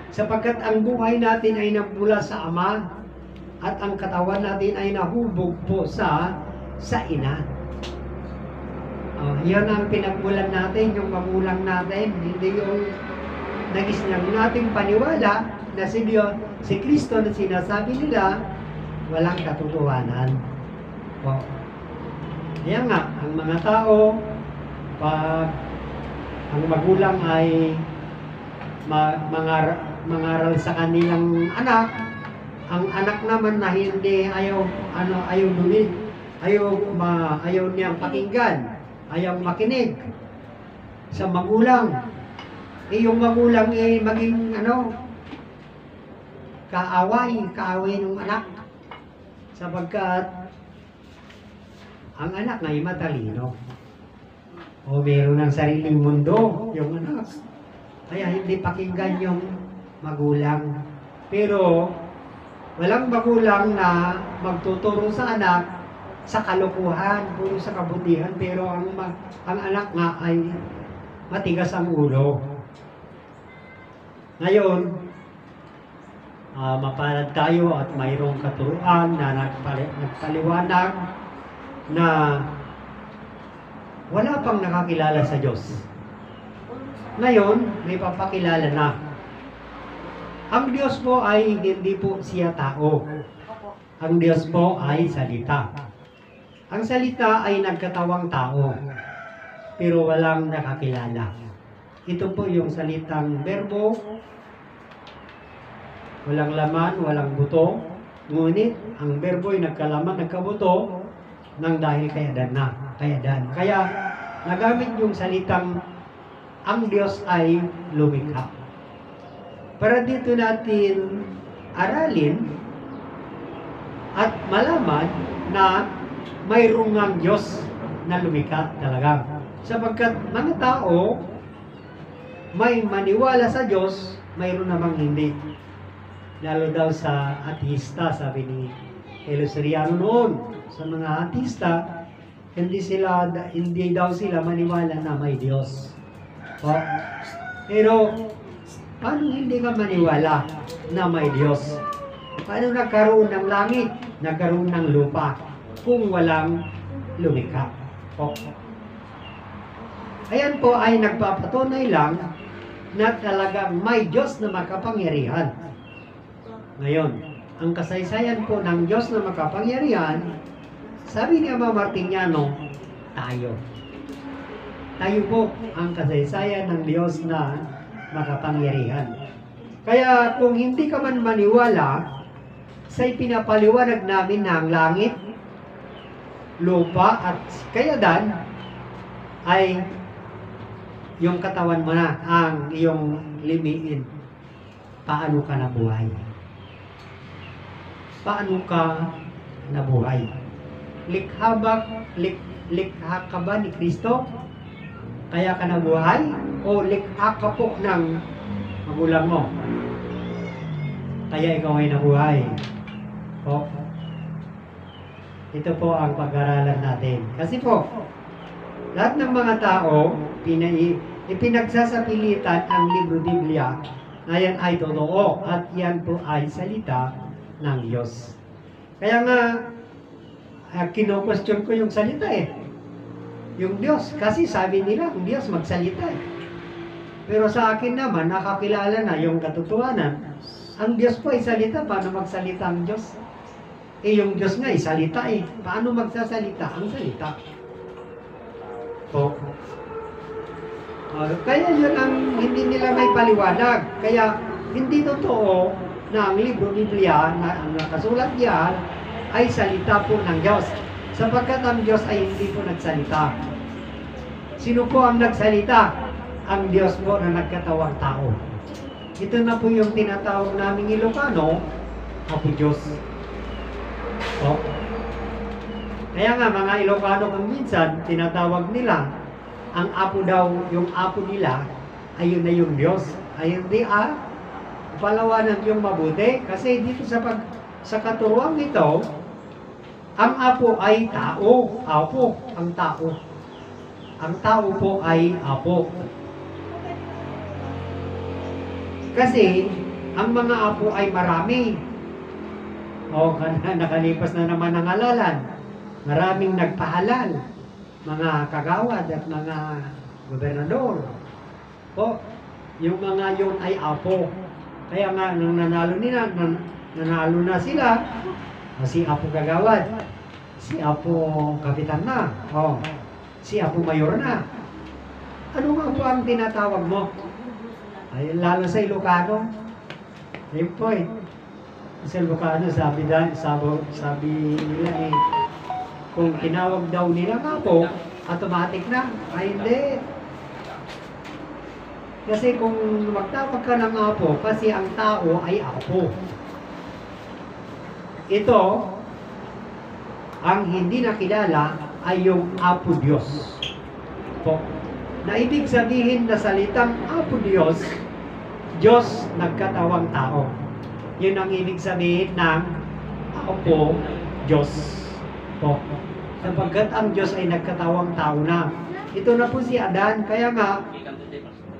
sapagkat ang buhay natin ay nagmula sa Ama at ang katawan natin ay nahubog po sa ina. Yan ang pinagmulan natin, yung magulang natin, hindi yung nagis lang nating paniwala na si Kristo na sinasabi nila, walang katotohanan. Kaya nga, ang mga tao, pag ang magulang ay mangaral sa kanilang anak, ang anak naman na hindi ayaw niyang pakinggan, ayaw makinig sa magulang. Yung magulang ay maging kaaway ng anak, sapagkat ang anak ay matalino o meron ng sariling mundo yung anak. Kaya hindi pakinggan yung magulang. Pero walang magulang na magtuturo sa anak sa kalokohan, puro sa kabutihan, pero ang anak nga ay matigas ang ulo. Ngayon, mapalad tayo at mayroong katuruan na nagpaliwanag na wala pang nakakilala sa Diyos. Ngayon, may papakilala na. Ang Diyos po ay hindi po siya tao. Ang Diyos po ay salita. Ang salita ay nagkatawang tao, pero walang nakakilala. Ito po yung salitang verbo, walang laman, walang buto, ngunit ang verbo ay nagkalaman, nagkabuto, nang dahil kay Adan na. Kaya nagamit yung salitang ang Diyos ay lumikha. Para dito natin aralin at malaman na mayroong ang Diyos na lumikha talaga. Sapagkat mga tao may maniwala sa Diyos, mayroon namang hindi. Lalo daw sa ateista, sabi ni Eluseriano noon, sa mga ateista, hindi daw sila maniwala na may Diyos. Pero paano hindi ka maniwala na may Diyos? Paano nagkaroon ng langit, nagkaroon ng lupa, kung walang lumikha? Ayan po ay nagpapatunay lang na talagang may Diyos na makapangyarihan. Ngayon, ang kasaysayan po ng Diyos na makapangyarihan, sabi ni Ama Martiniano, tayo. Tayo po ang kasaysayan ng Diyos na makapangyarihan. Kaya kung hindi ka man maniwala sa ipinapaliwanag namin na ang langit, lupa at kayadan ay yung katawan mo na ang iyong limiin. Paano ka nabuhay? Paano ka nabuhay? Likha ka ba ni Kristo? Kaya ka nabuhay? O likha ka po ng magulang mo? Kaya ikaw ay nabuhay? Ito po ang pag-aralan natin. Kasi po, lahat ng mga tao, ipinagsasapilitan ang libro Biblia na yan ay totoo at yan po ay salita ng Diyos. Kaya nga, kino-question ko yung salita yung Diyos. Kasi sabi nila, ang Diyos magsalita Pero sa akin naman, nakakilala na yung katotohanan. Ang Diyos po ay salita, paano magsalita ang Diyos? Yung Diyos nga ay salita Paano magsasalita ang salita? Kaya yun ang hindi nila may paliwanag. Kaya hindi totoo na ang libro Biblia na ang nakasulat diyan ay salita po ng Diyos. Sapagkat ang Diyos ay hindi po nagsalita. Sino po ang nagsalita? Ang Diyos po na nagkatawang tao. Ito na po yung tinatawag naming Ilocano, Apo Diyos. Kaya nga mga Ilocano kung minsan tinatawag nila ang Apo daw, yung Apo nila ayun na yung Diyos. Ayun di palawanan yung mabuti kasi dito sa katuruan ito ang Apo ay tao. Apo ang tao. Ang tao po ay Apo. Kasi, ang mga apo ay marami. O, nakalipas na naman ang halalan. Maraming nagpahalal. Mga kagawad at mga gobernador. Po, yung mga yun ay apo. Kaya nga, nung nanalo na sila, si Apo Kagawad, si Apo Kapitan na, si Apo Mayor na. Ano nga po ang tinatawag mo? Ay, lalo sa Ilocano. Ayun po eh. Sa Ilocano, sabi nila eh, kung tinawag daw nila nga po, automatic na. Ay, hindi. Kasi kung magtawag ka ng apo, kasi ang tao ay apo. Ito, ang hindi nakilala ay yung Apo Diyos. Po. Na ibig sabihin na salitang Apo Diyos, Diyos nagkatawang tao. Yun ang ibig sabihin ng Apo Diyos. Po. Sapagkat ang Diyos ay nagkatawang tao na. Ito na po si Adan, kaya nga,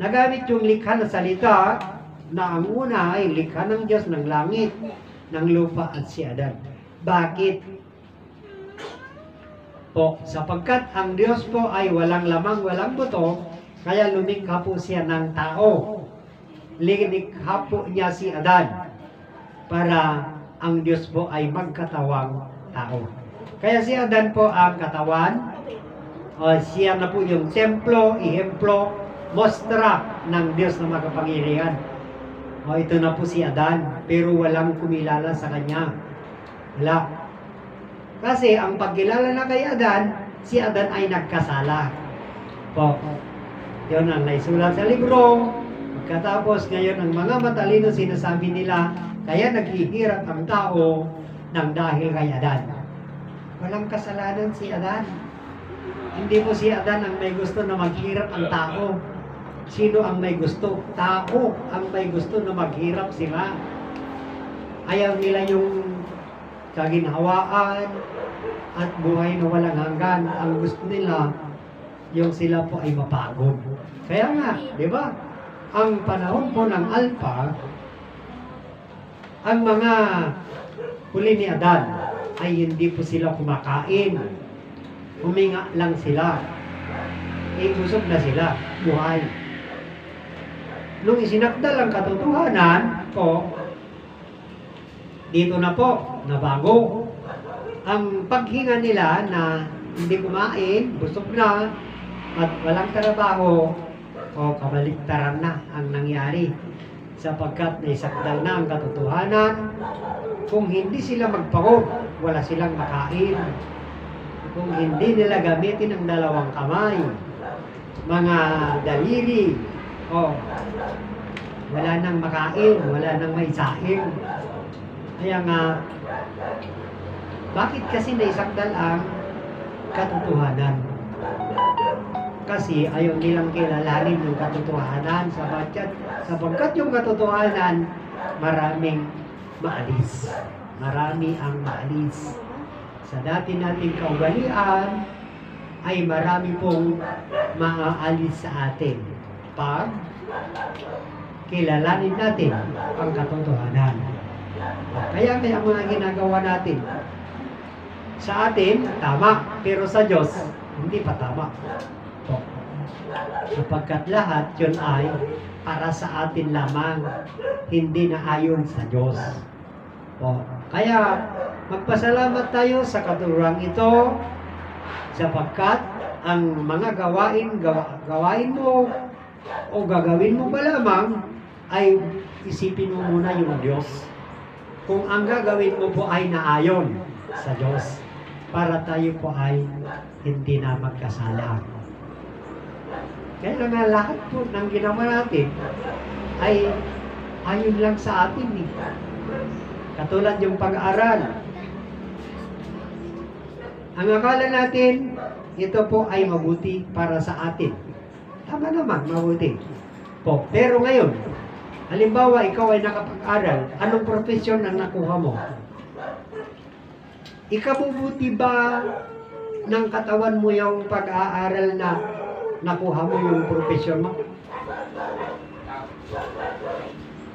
nagamit yung likha na salita na ang una ay likha ng Diyos ng langit, ng lupa at si Adan. Bakit? Po, sapagkat ang Diyos po ay walang lamang, walang buto, kaya lumikha po siya ng tao. Linikha po niya si Adan para ang Diyos po ay magkatawang tao. Kaya si Adan po ang katawan, siya na po yung templo, ihemplo, mostra ng Diyos na makapangyarihan. Ito na po si Adan, pero walang kumilala sa kanya. Wala. Kasi ang pagkilala na kay Adan, si Adan ay nagkasala. Po. Yun ang naisulat sa libro. Pagkatapos ngayon, ang mga matalino sinasabi nila, kaya naghihirap ang tao ng dahil kay Adan. Walang kasalanan si Adan. Hindi po si Adan ang may gusto na maghirap ang tao. Sino ang may gusto? Tao ang may gusto na maghirap sila. Ayaw nila yung kaginhawaan at buhay na walang hanggan. Ang gusto nila, yung sila po ay mapagod. Kaya nga, di ba? Ang panahon po ng Alpha, ang mga huli ni Adan ay hindi po sila kumakain. Huminga lang sila. Busog na sila. Buhay. Nung isinakdal ang katotohanan po, dito na po, nabago. Ang paghinga nila na hindi kumain, busog na, at walang trabaho, kabaliktaran na ang nangyari. Sapagkat naisakdal na ang katotohanan, kung hindi sila magpagod, wala silang makain. Kung hindi nila gamitin ang dalawang kamay, mga daliri, wala nang makain, wala nang maisaing. Kaya nga, bakit kasi naisakdal ang katotohanan? Kasi ayaw nilang kilalanin yung katotohanan sapagkat yung katotohanan maraming maalis. Marami ang maalis. Sa dati nating kaugalian ay marami pong maaalis sa atin pag kilalanin natin ang katotohanan. Kaya may ang mga ginagawa natin sa atin, tama, pero sa Diyos, hindi pa tama. Sapagkat lahat yun ay para sa atin lamang, hindi na ayon sa Diyos. Kaya magpasalamat tayo sa katuruan ito, sapagkat ang mga gawain mo o gagawin mo ba lamang ay isipin mo muna yung Diyos. Kung ang gagawin mo po ay naayon sa Diyos, para tayo po ay hindi na magkasala. Kaya nga lahat po ng ginawa natin ay ayon lang sa atin eh. Katulad yung pag-aaral. Ang akala natin, ito po ay mabuti para sa atin. Tama naman, mabuti. Pero ngayon, halimbawa ikaw ay nakapag-aral, anong profesyon ang nakuha mo? Ikabubuti ba ng katawan mo yung pag-aaral na nakuha mo yung profesyon mo?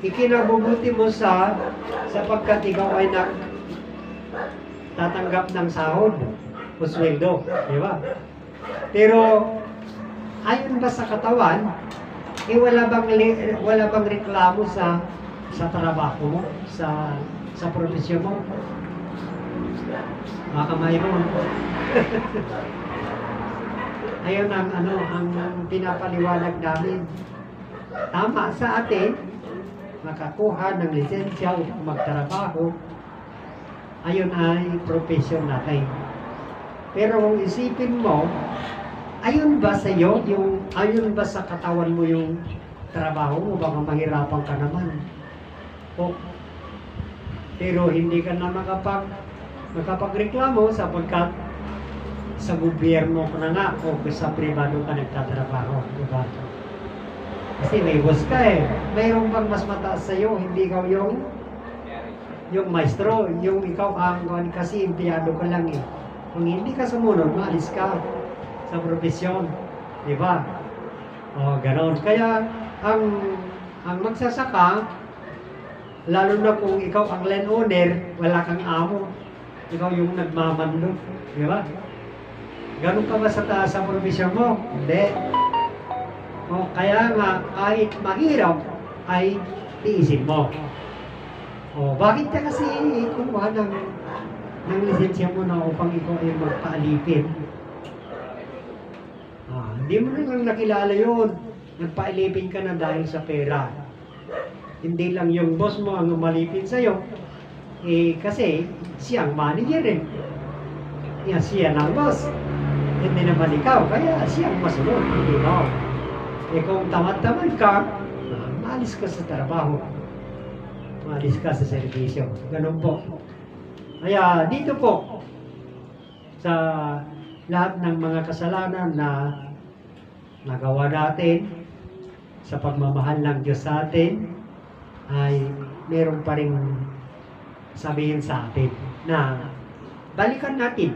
ikinabubuti mo sapagkat ikaw ay tatanggap ng sahod o sweldo, di ba? Pero ayon ba sa katawan, wala bang reklamo sa trabaho mo, sa profesyon mo? Makamay mo. Ayun ang pinapaliwanag namin. Tama sa atin, makakuha ng lisensya o magtrabaho, ayun ay profesyon natin. Pero kung isipin mo, ayun ba sa iyo, ayun ba sa katawan mo yung trabaho mo, baka mahirapan ka naman. Pero hindi ka na makapagreklamo sapagkat sa gobyerno ka na nga o sa pribado ka nagtatrabaho, diba? Kasi may boss ka mayroon bang mas mataas sa iyo, hindi ikaw yung maestro, yung ikaw ang kasi empleyado ka lang Kung hindi ka sumunod, maalis ka sa profesyon, diba? O ganon. Kaya ang magsasaka, lalo na kung ikaw ang landowner, wala kang amo, ikaw yung nagmamando, diba? Ganon ka ba sa profesyon mo? Hindi. O, kaya nga, kahit mahirap, ay tiisin mo. O, bakit ka kasi kumuha ng lisensya mo na upang ikaw ay magpaalipin? Hindi mo lang nakilala yun. Nagpaalipin ka na dahil sa pera. Hindi lang yung boss mo ang umalipin sa'yo. Kasi siyang manager siya ng boss. Hindi naman ikaw, kaya siyang masunod, hindi mo. Kung tamad-tamad ka, maalis ka sa trabaho. Maalis ka sa serbisyo. Ganun po. Kaya dito po, sa lahat ng mga kasalanan na nagawa natin, sa pagmamahal ng Diyos sa atin, ay meron pa rin sabihin sa atin na balikan natin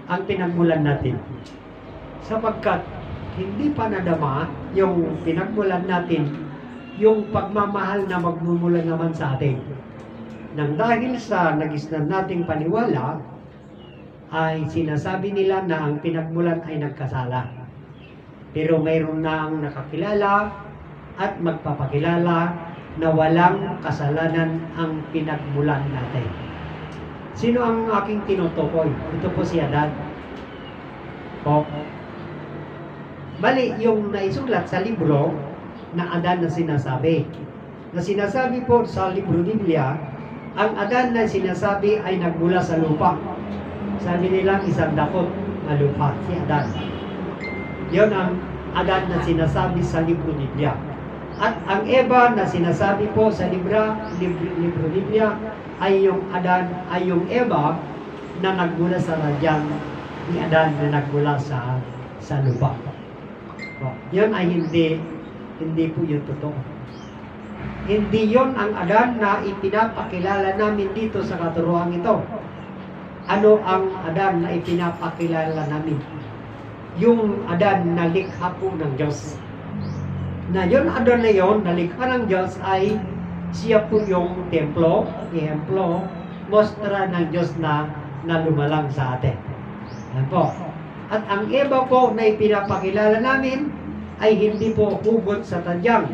ang pinagmulan natin. Sapagkat hindi pa nadama yung pinagmulan natin, yung pagmamahal na magmumula naman sa atin. Nang dahil sa nagisnan nating paniwala, ay sinasabi nila na ang pinagmulan ay nagkasala. Pero mayroon na ang nakakilala at magpapakilala na walang kasalanan ang pinagmulan natin. Sino ang aking tinutukoy? Ito po si Adan. Bali, yung naisulat sa libro na Adan na sinasabi. Na sinasabi po sa libro Biblia, ang Adan na sinasabi ay nagmula sa lupa. Sabi nilang isang dakot na lupa, si Adan. Yon ang Adan na sinasabi sa libro Biblia. At ang Eva na sinasabi po sa libro Biblia ay yung Adan, ay yung Eva na nagmula sa radyang ni Adan na nagmula sa lupa. Yun ay hindi po yung totoo. Hindi yon ang Adan na ipinapakilala namin dito sa katuruan ito. Ano ang Adan na ipinapakilala namin? Yung Adan na likha po ng Diyos. Na yon Adan na yon, na likha ng Diyos ay siya po yung templo, mostra ng Diyos na lumalang sa atin. Yan po. At ang Eva po na ipinapakilala namin ay hindi po hugot sa tadyang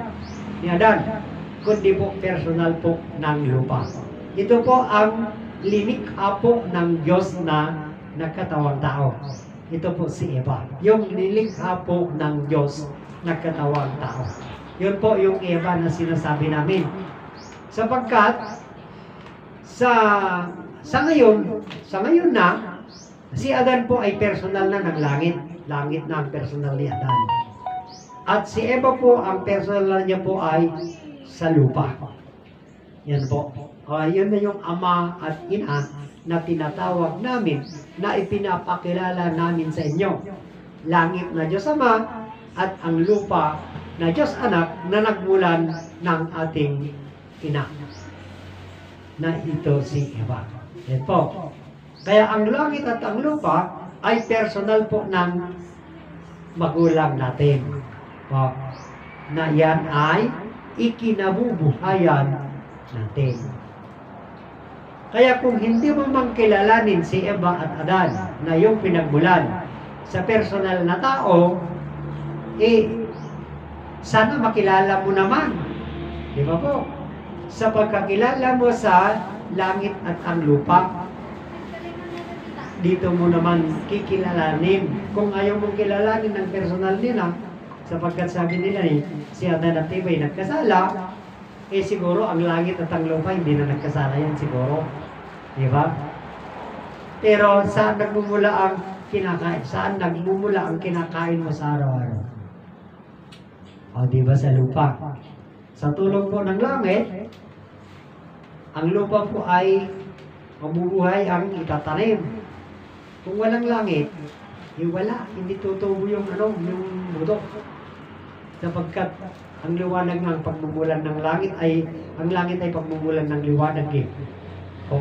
ni Adan, kundi po personal po ng lupa. Ito po ang linikha po ng Diyos na nagkatawang tao. Ito po si Eva. Yung nilikha po ng Diyos nagkatawang tao. Yun po yung Eva na sinasabi namin. Sapagkat sa ngayon na si Adan po ay personal na ng langit. Langit na ang personal ni Adan. At si Eva po, ang personal niya po ay sa lupa. Yan po. Yun na yung ama at ina na tinatawag namin, na ipinapakilala namin sa inyo. Langit na Diyos Ama at ang lupa na Diyos Anak na nagmulan ng ating ina. Na ito si Eva. Yan po. Kaya ang langit at ang lupa ay personal po ng magulang natin. Na yan ay ikinabubuhayan natin. Kaya kung hindi mo mang kilalanin si Eva at Adan na yung pinagmulan sa personal na tao, sana makilala mo naman. Di ba po? Sa pagkakilala mo sa langit at ang lupa, dito mo naman kikilalanin. Kung ayaw mong kilalanin ng personal nila, sapagkat sabi nila si Adan at Eva ay nagkasala, siguro ang langit at ang lupa hindi na nagkasala yan siguro. Di ba? Pero saan nagmumula ang kinakain? Saan nagmumula ang kinakain mo sa araw-araw? O di ba sa lupa? Sa tulong po ng langit, ang lupa po ay mabubuhay ang itatanim. Kung walang langit, wala, hindi tutubo yung yung budok. Sapagkat ang liwanag ng pagmumulan ng langit ay, ang langit ay pagmumulan ng liwanag eh. O.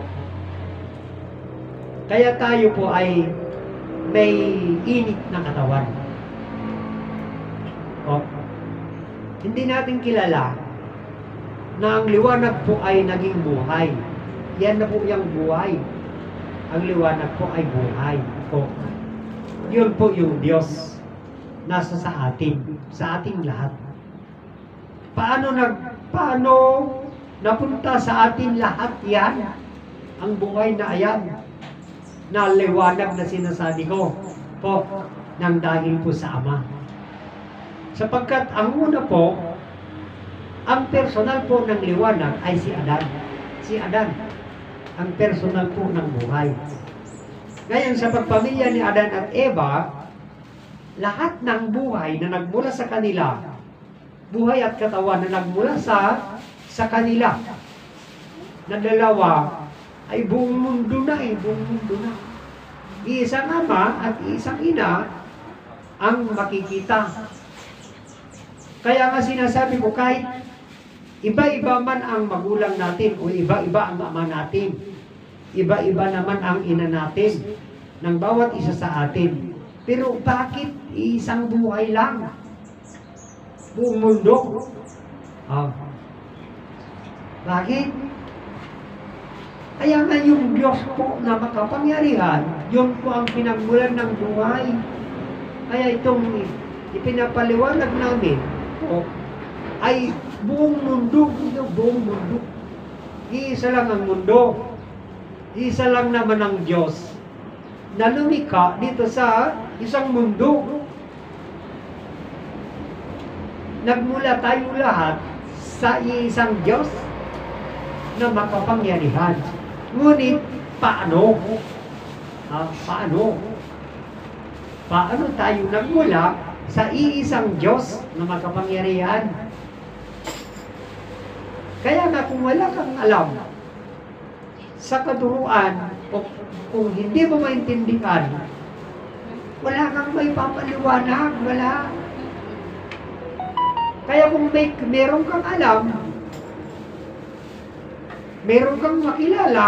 Kaya tayo po ay may init ng katawan. O. Hindi natin kilala na ang liwanag po ay naging buhay. Yan na po yung buhay. Ang liwanag po ay buhay po. Yun po yung Diyos nasa sa ating lahat. Paano napunta sa atin lahat yan? Ang buhay na ayan, na liwanag na sinasabi ko po, nang dahil po sa Ama. Sapagkat ang una po, ang personal po ng liwanag ay si Adan. Si Adan, ang personal po ng buhay. Ngayon sa pagpamilya ni Adan at Eva, lahat ng buhay na nagmula sa kanila, buhay at katawan na nagmula sa kanila, na dalawa, ay buong mundo na buong mundo na. Iisang ama at iisang ina ang makikita. Kaya nga sinasabi ko, kahit iba-iba man ang magulang natin o iba-iba ang ama natin, iba-iba naman ang ina natin ng bawat isa sa atin. Pero bakit isang buhay lang? Buong mundo. Bakit? Kaya nga yung Diyos po na makapangyarihan, yun po ang pinagmulan ng buhay. Kaya itong ipinapaliwanag namin ay buong mundo. Buong mundo. Iisa lang ang mundo. Isa lang naman ang Diyos na lumikha dito sa isang mundo. Nagmula tayo lahat sa isang Diyos na makapangyarihan. Ngunit, paano? Paano tayo nagmula sa iisang Diyos na makapangyarihan? Kaya nga kung wala kang alam sa katuruan o kung hindi mo maintindihan, wala kang may papaliwanag, wala. Kaya kung meron kang alam, meron kang makilala,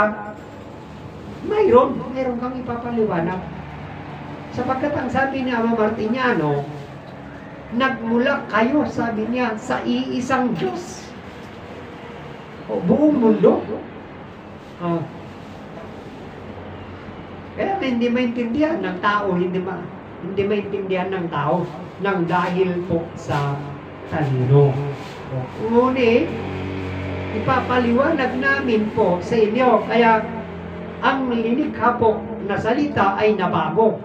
meron kang ipapaliwanag. Sapagkat ang sabi ni Ama Martiniano, nagmula kayo, sabi niya, sa iisang Diyos. O buong mundo. Kaya hindi maintindihan ng tao, hindi maintindihan ng tao nang dahil po sa talino. Ngunit, ipapaliwanag namin po sa inyo. Kaya, ang linikha po na salita ay nabago.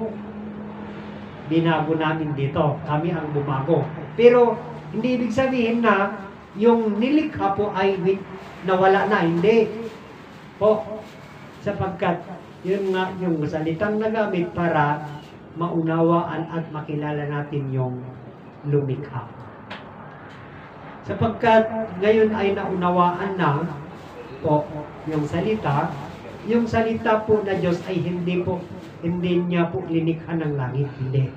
Binago namin dito. Kami ang bumago. Pero, hindi ibig sabihin na yung nilikha po ay nawala na. Hindi. Po, sapagkat yun nga yung salitang nagamit para maunawaan at makilala natin yung lumikha. Sapagkat ngayon ay naunawaan na po yung salita po na Diyos ay hindi niya po linikha ng langit, hindi.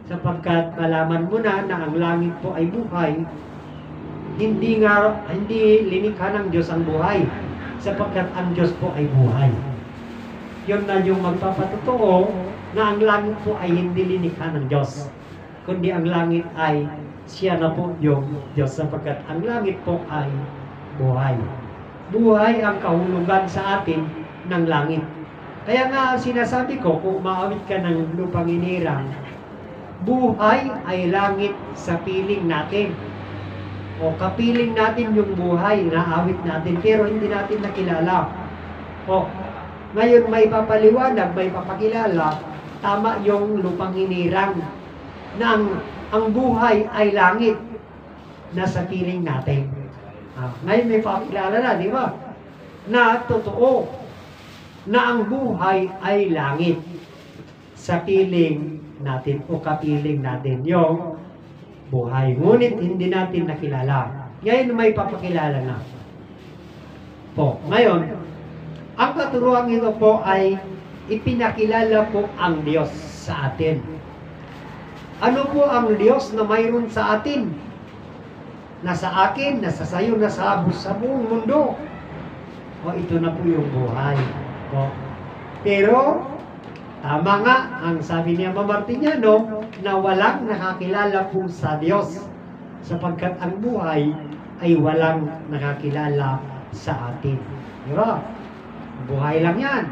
Sapagkat malaman mo na ang langit po ay buhay, hindi linikha ng Diyos ang buhay, sapagkat ang Diyos po ay buhay. Yun na yung magpapatotoo na ang langit po ay hindi linikha ng Diyos. kundi ang langit ay siya na po yung Diyos, sapagkat ang langit po ay buhay. Buhay ang kahulugan sa atin ng langit. Kaya nga sinasabi ko, kung maawit ka ng lupang inirang, buhay ay langit sa piling natin. O kapiling natin yung buhay na awit natin, pero hindi natin nakilala. O ngayon may papaliwanag, may papakilala, tama yung lupang inirang na ang buhay ay langit na sa piling natin. Ngayon may papakilala na, di ba? Na totoo na ang buhay ay langit sa piling natin o kapiling natin yung buhay. Ngunit hindi natin nakilala. Ngayon may papakilala na po. Ngayon, ang katuruan ito po ay ipinakilala po ang Diyos sa atin. Ano po ang Diyos na mayroon sa atin? Nasa akin, nasa sayo, nasa buong mundo. O ito na po yung buhay. O, pero, tama nga, ang sabi niya Martiniano, na walang nakakilala po sa Diyos, sapagkat ang buhay ay walang nakakilala sa atin. Di ba? Buhay lang yan.